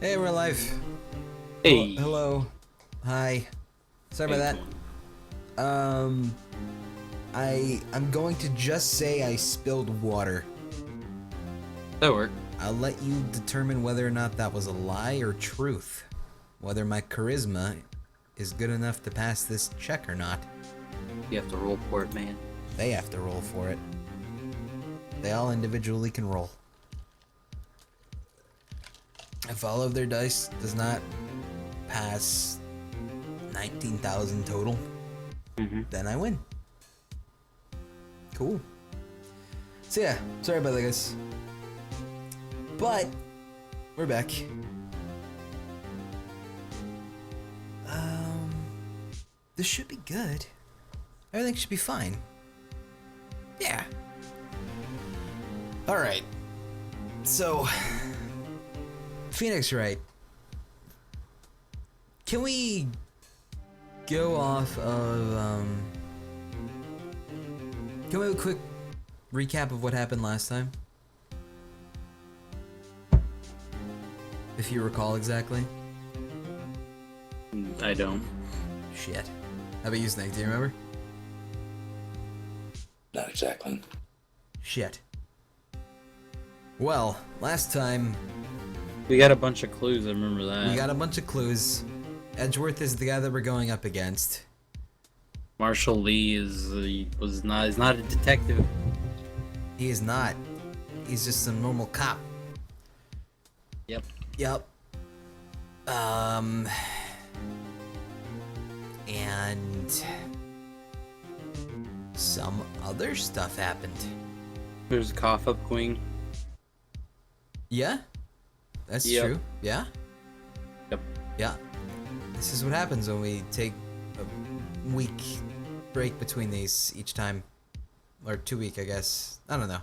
Hey, we're live. Hey. Hello. Hi. Sorry about that. I'm going to just say I spilled water. That worked. I'll let you determine whether or not that was a lie or truth. Whether my charisma is good enough to pass this check or not. You have to roll for it, man. They have to roll for it. They all individually can roll. If all of their dice does not pass 19,000 total, then I win. Cool. So yeah, sorry about that, guys. But we're back. This should be good. Everything should be fine. Yeah. All right. So, Phoenix Wright. Can we go off of Can we have a quick recap of what happened last time? If you recall exactly. I don't. Shit. How about you, Snake? Do you remember? Not exactly. Shit. Well, last time We got a bunch of clues, I remember that. we got a bunch of clues. Edgeworth is the guy that we're going up against. Marshall Lee is not a detective. He is not. He's just some normal cop. Yep. Yep. And some other stuff happened. There's a cough up queen. Yeah? That's Yep. true. Yeah? Yep. Yeah. This is what happens when we take a week break between these each time. Or 2 week, I guess. I don't know.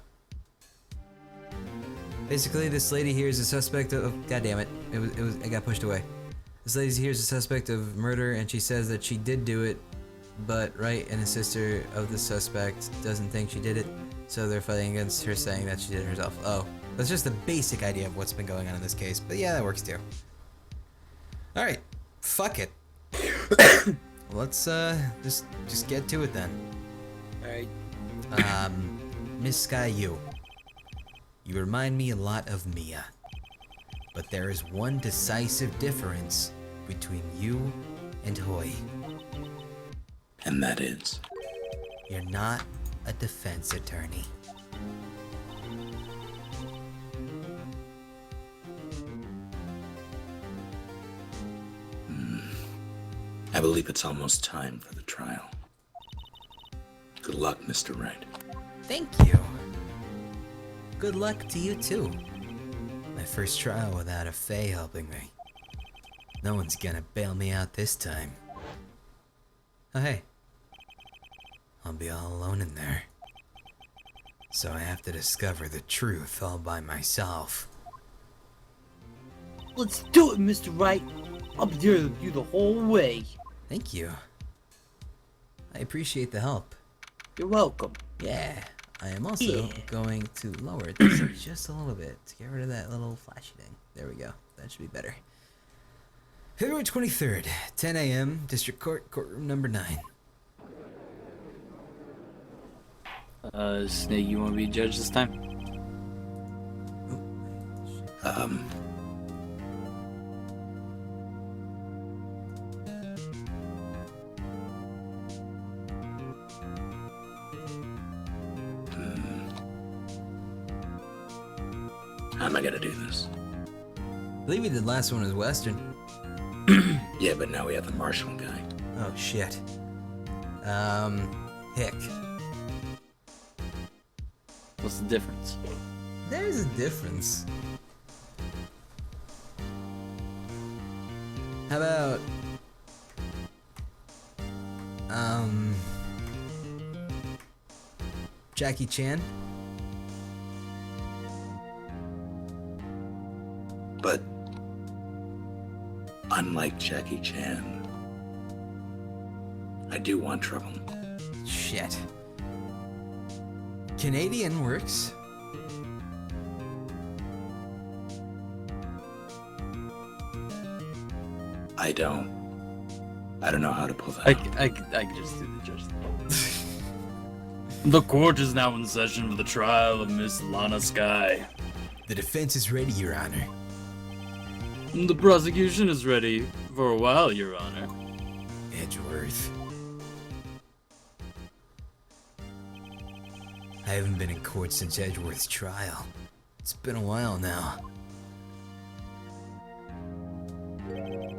Basically, this lady here is a suspect of... God damn it. It got pushed away. This lady here is a suspect of murder, and she says that she did do it, but Wright and his sister of the suspect doesn't think she did it, so they're fighting against her saying that she did it herself. Oh, that's just the basic idea of what's been going on in this case, but yeah, that works too. Alright, fuck it. Let's, just get to it then. Alright. Miss Sky, you remind me a lot of Mia. But there is one decisive difference between you and Hoy. And that is? You're not a defense attorney. I believe it's almost time for the trial. Good luck, Mr. Wright. Thank you. Good luck to you too. My first trial without a Fae helping me. No one's gonna bail me out this time. Oh hey. I'll be all alone in there. So I have to discover the truth all by myself. Let's do it, Mr. Wright. I'll be there with you the whole way. Thank you. I appreciate the help. You're welcome. Yeah. I am also going to lower this up just a little bit to get rid of that little flashy thing. There we go. That should be better. February 23rd, 10 a.m., District Court, courtroom number 9. Snake, you want to be judge this time? How am I gonna do this? I believe we did last one as Western. Yeah, but now we have the Marshall guy. Oh, shit. Hick. What's the difference? There's a difference. How about... Jackie Chan? But unlike Jackie Chan, I do want trouble. Shit. Canadian works. I don't know how to pull that I off. can just do the judge. The court is now in session for the trial of Miss Lana Sky. The defense is ready, Your Honor. The prosecution is ready for a while, Your Honor. Edgeworth. I haven't been in court since Edgeworth's trial. It's been a while now.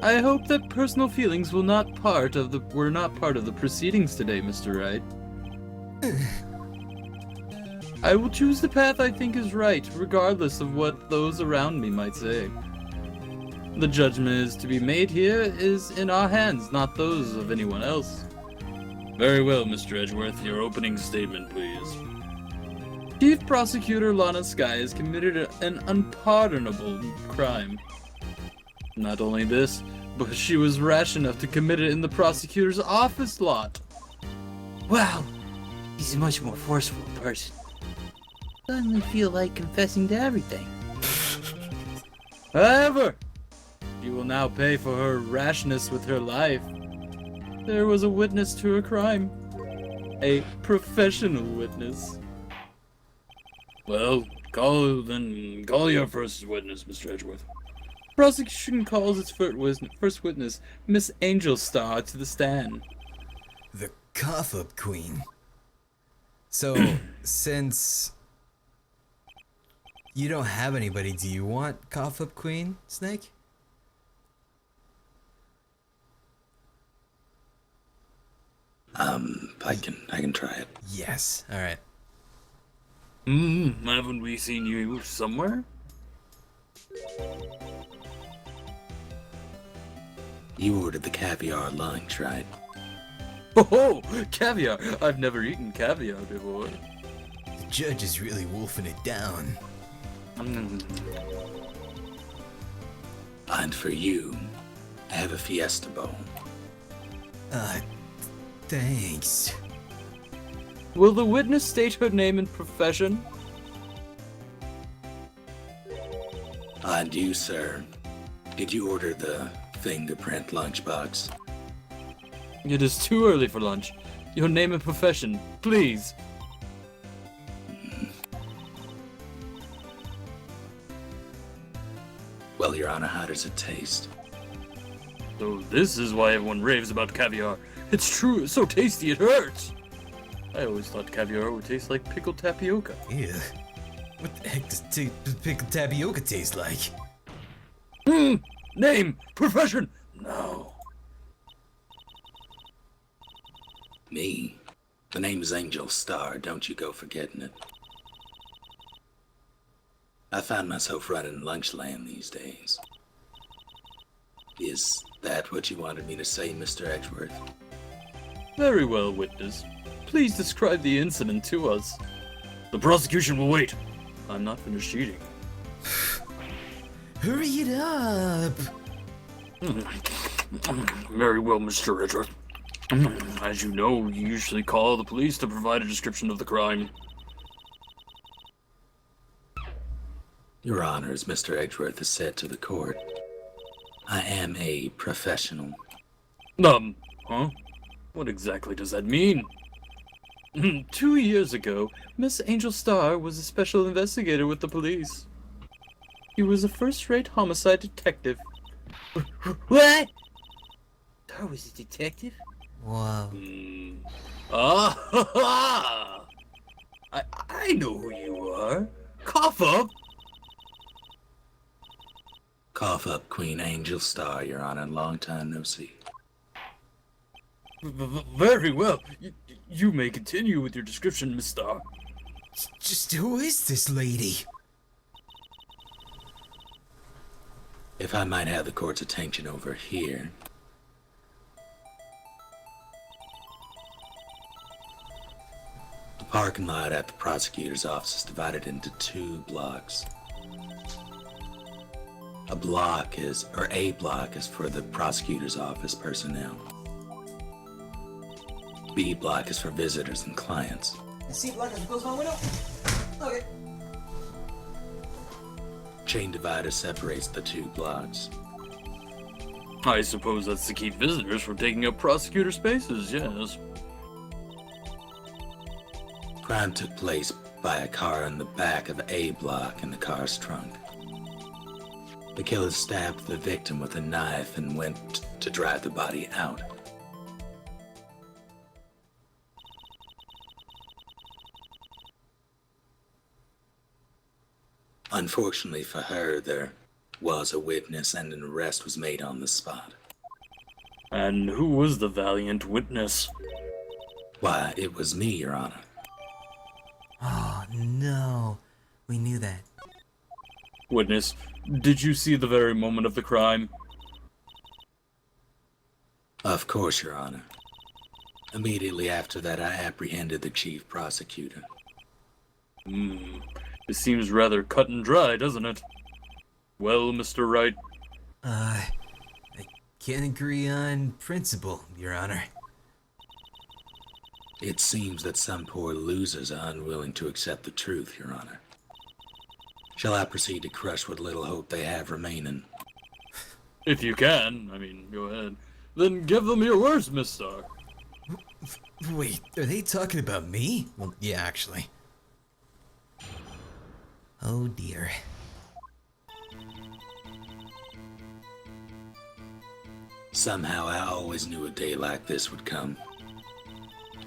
I hope that personal feelings were not part of the proceedings today, Mr. Wright. I will choose the path I think is right, regardless of what those around me might say. The judgment is to be made here is in our hands, not those of anyone else. Very well, Mr. Edgeworth, your opening statement, please. Chief Prosecutor Lana Sky has committed an unpardonable crime. Not only this, but she was rash enough to commit it in the prosecutor's office lot. Wow, he's a much more forceful person. Suddenly feel like confessing to everything. However, she will now pay for her rashness with her life. There was a witness to her crime. A professional witness. Well, call your first witness, Mr. Edgeworth. Prosecution calls its first witness, Miss Angel Star, to the stand. The cough-up queen. So, since you don't have anybody, do you want cough-up queen, Snake? I can try it. Yes. All right. Haven't we seen you somewhere? You ordered the caviar lunch, right? Oh, caviar! I've never eaten caviar before. The judge is really wolfing it down. And for you, I have a fiesta bowl. Thanks. Will the witness state her name and profession? And you, sir, did you order the fingerprint lunchbox? It is too early for lunch. Your name and profession, please. Well, Your Honor, how does it taste? So this is why everyone raves about caviar. It's true, it's so tasty it hurts. I always thought caviar would taste like pickled tapioca. Ew. What the heck does pickled tapioca taste like? Name, profession, no. Me? The name is Angel Star, don't you go forgetting it. I found myself running Lunchland these days. Is that what you wanted me to say, Mr. Edgeworth? Very well, witness. Please describe the incident to us. The prosecution will wait. I'm not finished eating. Hurry it up! Very well, Mr. Edgeworth. As you know, you usually call the police to provide a description of the crime. Your Honor, as Mr. Edgeworth has said to the court, I am a professional. Huh? What exactly does that mean? 2 years ago, Miss Angel Star was a special investigator with the police. He was a first-rate homicide detective. What? Star was a detective? Wow. Ah! I know who you are. Cough up! Cough up, Queen Angel Star, Your Honor. Long time no see. Very well. You may continue with your description, Miss Star. Just who is this lady? If I might have the court's attention over here. The parking lot at the prosecutor's office is divided into 2 blocks. A block is for the prosecutor's office personnel. B block is for visitors and clients. The C block is close my window. Okay. Chain divider separates the 2 blocks. I suppose that's to keep visitors from taking up prosecutor spaces, yes. Crime took place by a car in the back of A block in the car's trunk. The killer stabbed the victim with a knife and went to drive the body out. Unfortunately for her, there was a witness and an arrest was made on the spot. And who was the valiant witness? Why, it was me, Your Honor. Oh, no. We knew that. Witness, did you see the very moment of the crime? Of course, Your Honor. Immediately after that, I apprehended the chief prosecutor. It seems rather cut and dry, doesn't it? Well, Mr. Wright, I can't agree on principle, Your Honor. It seems that some poor losers are unwilling to accept the truth, Your Honor. Shall I proceed to crush what little hope they have remaining? if you can, go ahead. Then give them your worst, Miss Starr. Wait, are they talking about me? Well, yeah, actually. Oh dear. Somehow I always knew a day like this would come.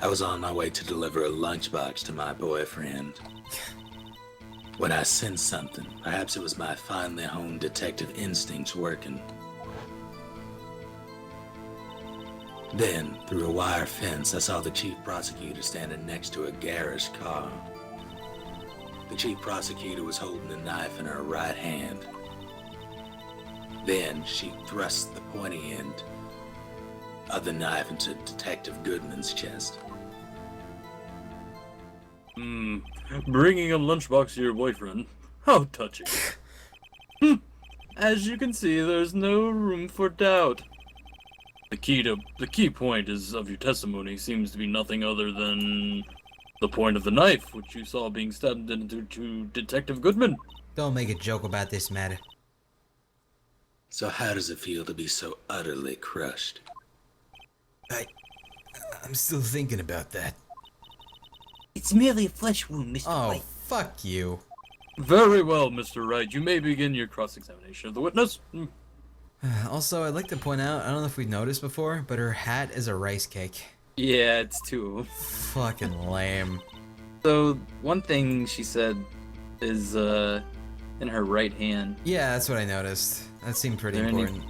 I was on my way to deliver a lunchbox to my boyfriend. When I sensed something, perhaps it was my finely honed detective instincts working. Then, through a wire fence, I saw the chief prosecutor standing next to a garish car. The chief prosecutor was holding a knife in her right hand. Then she thrust the pointy end of the knife into Detective Goodman's chest. Bringing a lunchbox to your boyfriend. How touching. As you can see, there's no room for doubt. The key point of your testimony seems to be nothing other than the point of the knife, which you saw being stabbed into to Detective Goodman. Don't make a joke about this matter. So how does it feel to be so utterly crushed? I'm still thinking about that. It's merely a flesh wound, Mr. Oh, White. fuck you. Very well, Mr. Wright. You may begin your cross-examination of the witness. Also, I'd like to point out, I don't know if we've noticed before, but her hat is a rice cake. Yeah, it's two of them. Fucking lame. So, one thing she said is, in her right hand. Yeah, that's what I noticed. That seemed pretty important.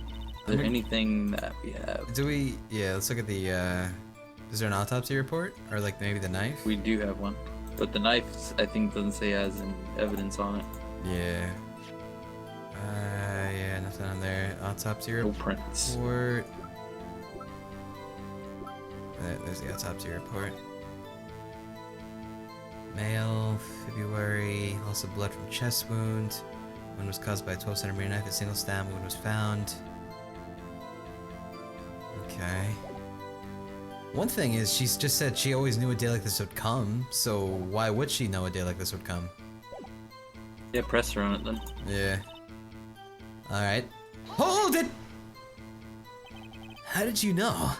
Is there anything that we have? Yeah, let's look at the, is there an autopsy report? Or like maybe the knife? We do have one. But the knife, I think, doesn't say has any evidence on it. Yeah. Yeah, nothing on there. Autopsy No report. prints. There's the autopsy report. Male, February, also blood from chest wound. Wound was caused by a 12cm knife. A single stab wound was found. Okay. One thing is, she's just said she always knew a day like this would come, so why would she know a day like this would come? Yeah, press her on it then. Yeah. Alright. Hold it! How did you know?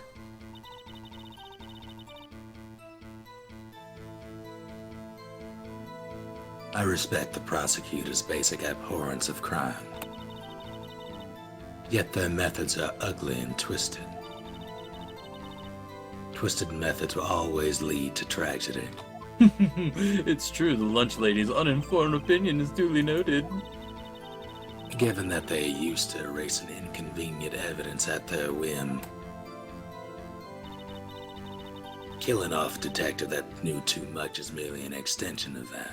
I respect the prosecutor's basic abhorrence of crime. Yet their methods are ugly and twisted. Twisted methods will always lead to tragedy. It's true, the lunch lady's uninformed opinion is duly noted. Given that they are used to erasing inconvenient evidence at their whim. Killing off a detective that knew too much is merely an extension of that.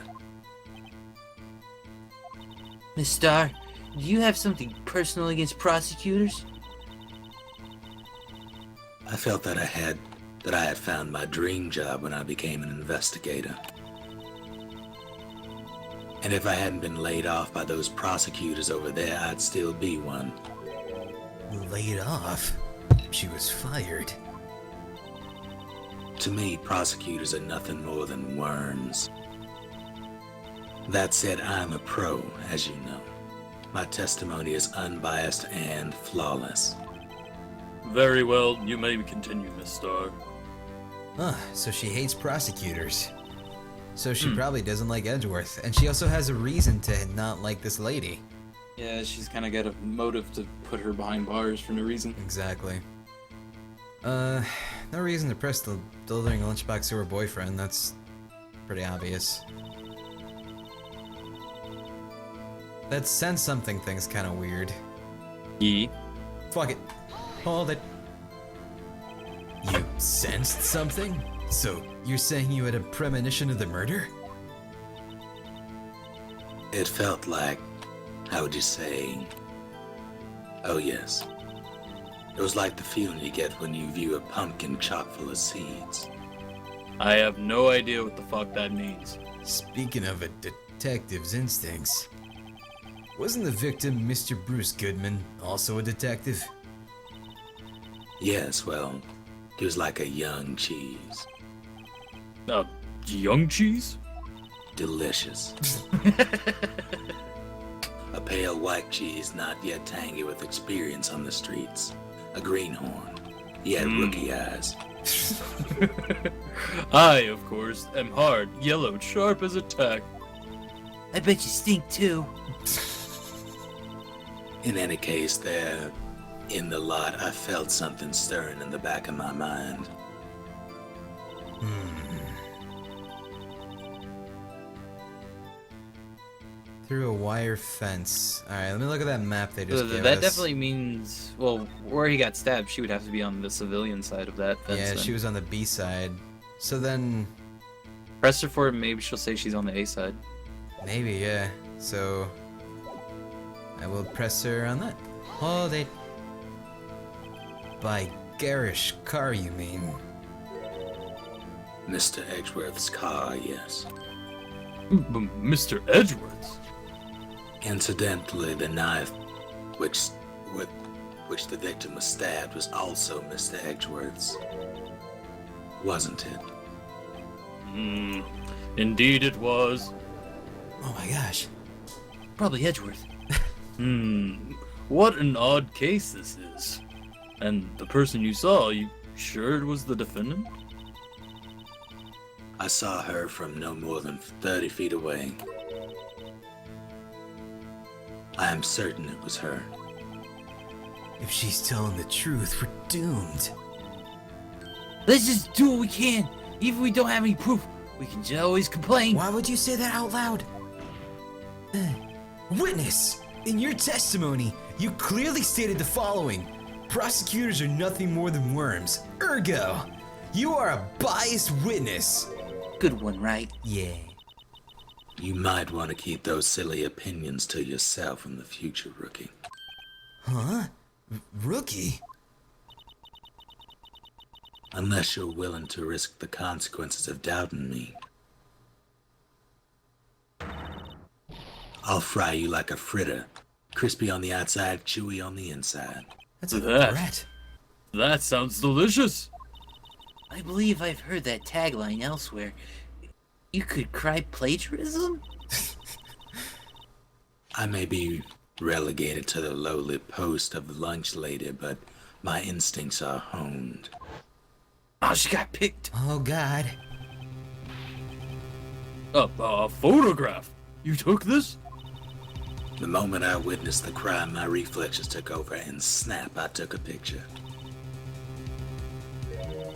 Miss Starr, do you have something personal against prosecutors? I felt that I had found my dream job when I became an investigator. And if I hadn't been laid off by those prosecutors over there, I'd still be one. Laid off? She was fired. To me, prosecutors are nothing more than worms. That said, I'm a pro, as you know. My testimony is unbiased and flawless. Very well, you may continue, Miss Starr. Huh, so she hates prosecutors. So she probably doesn't like Edgeworth, and she also has a reason to not like this lady. Yeah, she's kind of got a motive to put her behind bars for no reason. Exactly. No reason to press the delivering a lunchbox to her boyfriend, that's pretty obvious. That sense something thing's kinda weird. Ye. Fuck it. Hold it. You sensed something? So, you're saying you had a premonition of the murder? It felt like, how would you say? Oh yes. It was like the feeling you get when you view a pumpkin chock full of seeds. I have no idea what the fuck that means. Speaking of a detective's instincts, wasn't the victim Mr. Bruce Goodman also a detective? Yes, well, he was like a young cheese. Young cheese? Delicious. A pale white cheese not yet tangy with experience on the streets. A greenhorn. He had rookie eyes. I, of course, am hard, yellowed, sharp as a tack. I bet you stink too. In any case, there, in the lot, I felt something stirring in the back of my mind. Through a wire fence. Alright, let me look at that map they just gave That us. definitely means, well, where he got stabbed, she would have to be on the civilian side of that fence. Yeah, then. she was on the B side. So then, Press her for it, maybe she'll say she's on the A side. maybe, yeah. So, I will press her on that. Hold it. By garish car, you mean? Mr. Edgeworth's car, yes. Mr. Edgeworth? Incidentally, the knife with which the victim was stabbed was also Mr. Edgeworth's. Wasn't it? Indeed it was. Oh my gosh. Probably Edgeworth. What an odd case this is. And the person you saw, you sure it was the defendant? I saw her from no more than 30 feet away. I am certain it was her. If she's telling the truth, we're doomed. Let's just do what we can. Even if we don't have any proof, we can just always complain. Why would you say that out loud? Witness! In your testimony, you clearly stated the following. Prosecutors are nothing more than worms. Ergo, you are a biased witness. Good one, Wright. Yeah. You might want to keep those silly opinions to yourself in the future, rookie. Huh? Rookie? Unless you're willing to risk the consequences of doubting me. I'll fry you like a fritter. Crispy on the outside, chewy on the inside. That's a That- threat. That sounds delicious. I believe I've heard that tagline elsewhere. You could cry plagiarism? I may be relegated to the lowly post of the lunch lady, but my instincts are honed. Oh, she got picked. Oh God. A photograph. You took this? The moment I witnessed the crime, my reflexes took over, and snap, I took a picture.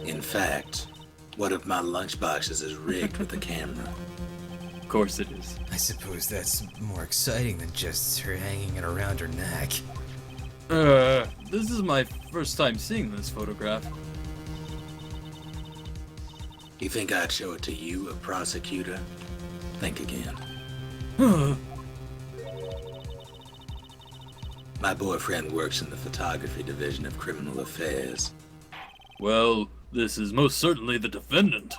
In fact, one of my lunchboxes is rigged with a camera. Of course it is. I suppose that's more exciting than just her hanging it around her neck. This is my first time seeing this photograph. You think I'd show it to you, a prosecutor? Think again. My boyfriend works in the photography division of criminal affairs. Well, this is most certainly the defendant.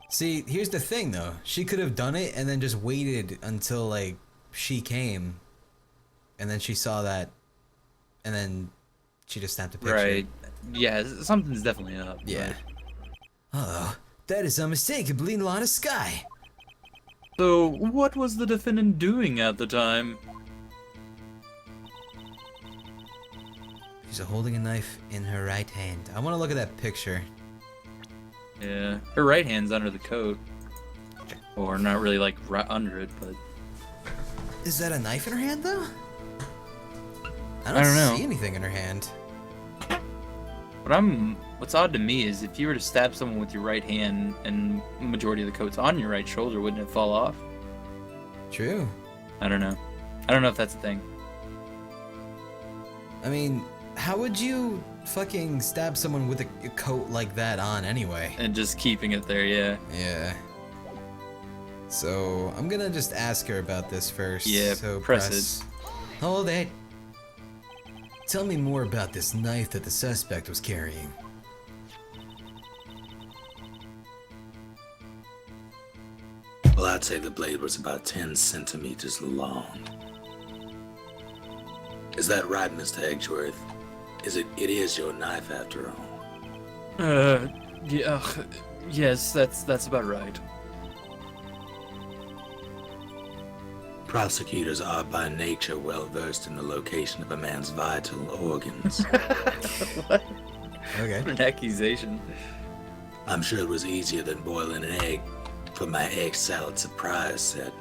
See, here's the thing though. She could have done it and then just waited until like she came, and then she saw that, and then she just snapped a picture. Right. Yeah, something's definitely up. Yeah. Oh, that is unmistakably Lana Sky. So, what was the defendant doing at the time? She's holding a knife in her right hand. I want to look at that picture. Yeah, her right hand's under the coat. Or not really like right under it, but Is that a knife in her hand, though? I don't know. see anything in her hand. what's odd to me is if you were to stab someone with your right hand and the majority of the coat's on your right shoulder, wouldn't it fall off? True. I don't know. I don't know if that's a thing. I mean, how would you fucking stab someone with a coat like that on anyway? And just keeping it there, yeah. Yeah. So, I'm gonna just ask her about this first. Yeah, so press it. Hold it. Tell me more about this knife that the suspect was carrying. Well, I'd say the blade was about 10 centimeters long. Is that right, Mr. Edgeworth? It is your knife after all. Yeah, yes, that's about right. Prosecutors are by nature well versed in the location of a man's vital organs. What Okay. an accusation. I'm sure it was easier than boiling an egg for my egg salad surprise set.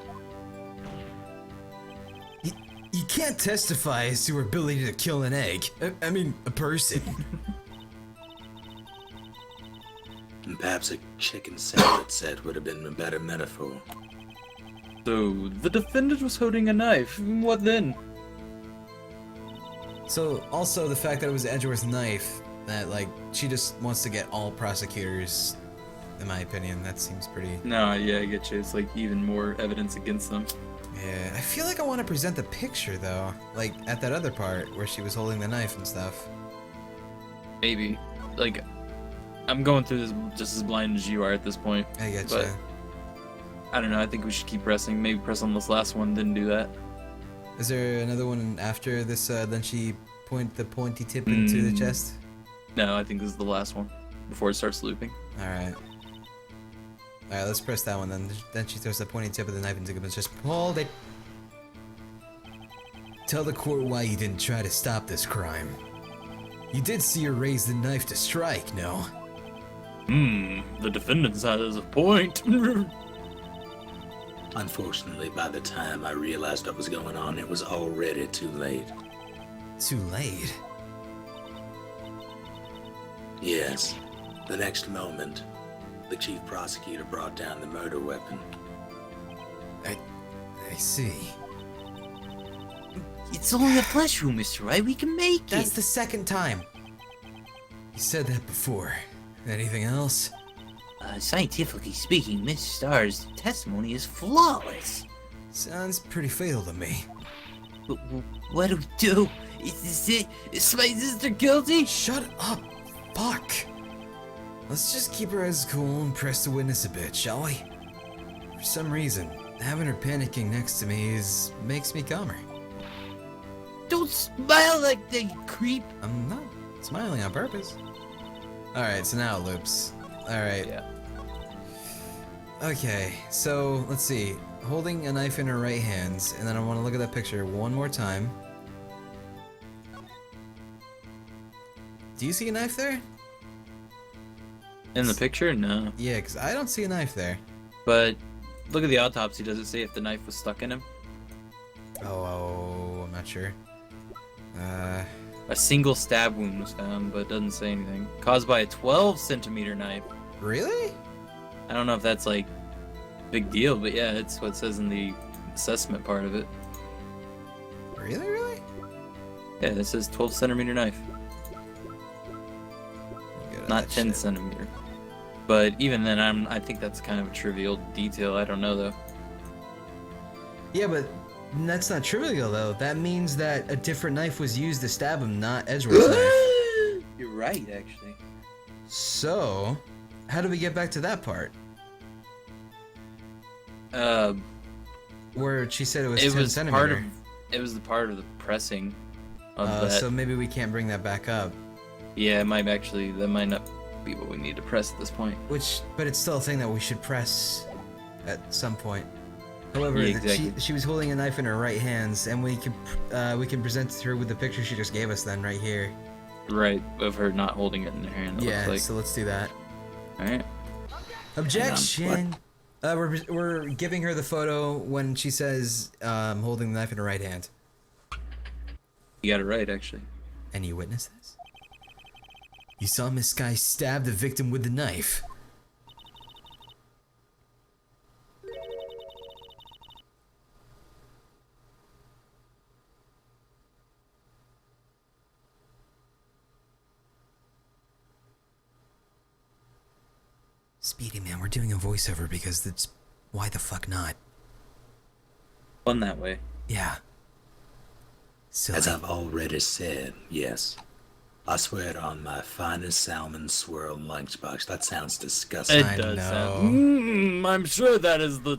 You can't testify as to her ability to kill an egg. I mean, a person. And perhaps a chicken salad set would have been a better metaphor. So, the defendant was holding a knife. What then? So, also the fact that it was Edgeworth's knife, that, like, she just wants to get all prosecutors, in my opinion, that seems pretty... No, yeah, I get you. It's like even more evidence against them. Yeah, I feel like I want to present the picture, though. Like, at that other part, where she was holding the knife and stuff. Maybe. Like, I'm going through this just as blind as you are at this point. I get But- you. I don't know, I think we should keep pressing. Maybe press on this last one, didn't do that. Is there another one after this, then she the pointy tip into the chest? No, I think this is the last one. Before it starts looping. Alright. Alright, let's press that one then. Then she throws the pointy tip of the knife into the just hold it. Tell the court why you didn't try to stop this crime. You did see her raise the knife to strike, no? The defendant has a point. Unfortunately, by the time I realized what was going on, it was already too late. Too late. Yes, the next moment, the chief prosecutor brought down the murder weapon. I see. It's only a flesh wound, Mr. Wright. We can make That's it. the second time. You said that before. Anything else? Scientifically speaking, Miss Starr's testimony is flawless. Sounds pretty fatal to me. But what do we do? Is my sister guilty? Shut up! Fuck! Let's just keep her as cool and press the witness a bit, shall we? For some reason, having her panicking next to me makes me calmer. Don't smile like that, you creep. I'm not smiling on purpose. Alright, so now it loops. Alright. Yeah. Okay, so let's see. Holding a knife in her right hand, and then I want to look at that picture one more time. Do you see a knife there? In the picture? No. Yeah, because I don't see a knife there. But look at the autopsy. Does it say if the knife was stuck in him? Oh, I'm not sure. A single stab wound was found, but it doesn't say anything. Caused by a 12-centimeter knife. Really? I don't know if that's like big deal, but yeah, it's what it says in the assessment part of it. Really, really? Yeah, it says 12-centimeter knife, Good at not that 10 shit. centimeter. But even then, I think that's kind of a trivial detail. I don't know though. Yeah, but that's not trivial though. That means that a different knife was used to stab him, not Edgeworth's knife. You're right, actually. So, how do we get back to that part? Where she said it was 10 was centimeter. part of. It was the part of the pressing of that. So maybe we can't bring that back up. Yeah, it might actually. That might not be what we need to press at this point. But it's still a thing that we should press at some point. However, Yeah, exactly. she was holding a knife in her right hands, and we can present it to her with the picture she just gave us then right here. Right, of her not holding it in her hand. It Yeah, looks like. so let's do that. All right. Objection. We're giving her the photo when she says holding the knife in her right hand. You got it right, actually. And you witnessed this? You saw Miss Sky stab the victim with the knife. Speedy man, we're doing a voiceover because that's why the fuck not? Fun that way. Yeah. So As I've already said, yes. I swear it on my finest salmon swirl lunchbox. That sounds disgusting. It I does know. sound. I'm sure that is the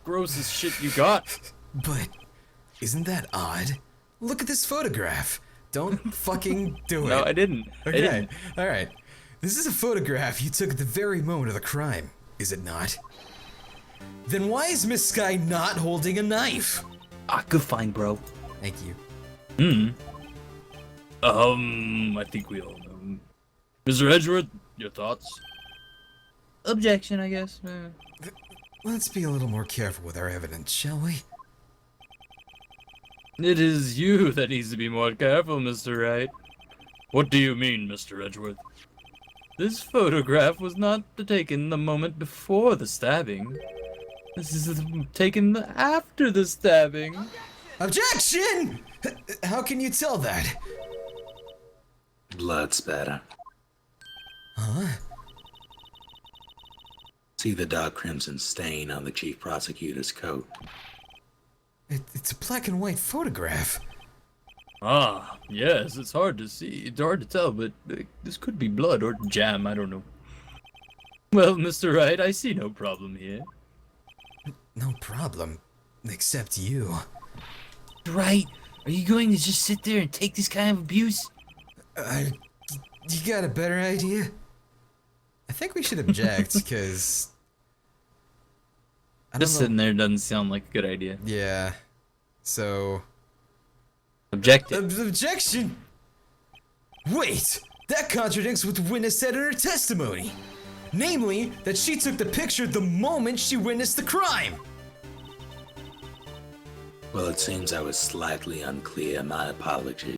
grossest shit you got. But isn't that odd? Look at this photograph. Don't fucking do it. No, I didn't. I Okay, didn't. alright. This is a photograph you took at the very moment of the crime, is it not? Then why is Miss Sky not holding a knife? Ah, good find, bro. Thank you. I think we all know. Mr. Edgeworth, your thoughts? Objection, I guess. Let's be a little more careful with our evidence, shall we? It is you that needs to be more careful, Mr. Wright. What do you mean, Mr. Edgeworth? This photograph was not taken the moment before the stabbing. This is taken after the stabbing. Objection! How can you tell that? Blood spatter. Huh? See the dark crimson stain on the chief prosecutor's coat. It's a black and white photograph. Ah, yes, it's hard to see. It's hard to tell, but this could be blood or jam, I don't know. Well, Mr. Wright, I see no problem here. No problem. Except you. Right? Are you going to just sit there and take this kind of abuse? You got a better idea? I think we should object, because... Just sitting there doesn't sound like a good idea. Yeah. So... Objective. Objection! Wait! That contradicts what the witness said in her testimony! Namely, that she took the picture the moment she witnessed the crime! Well, it seems I was slightly unclear. My apologies.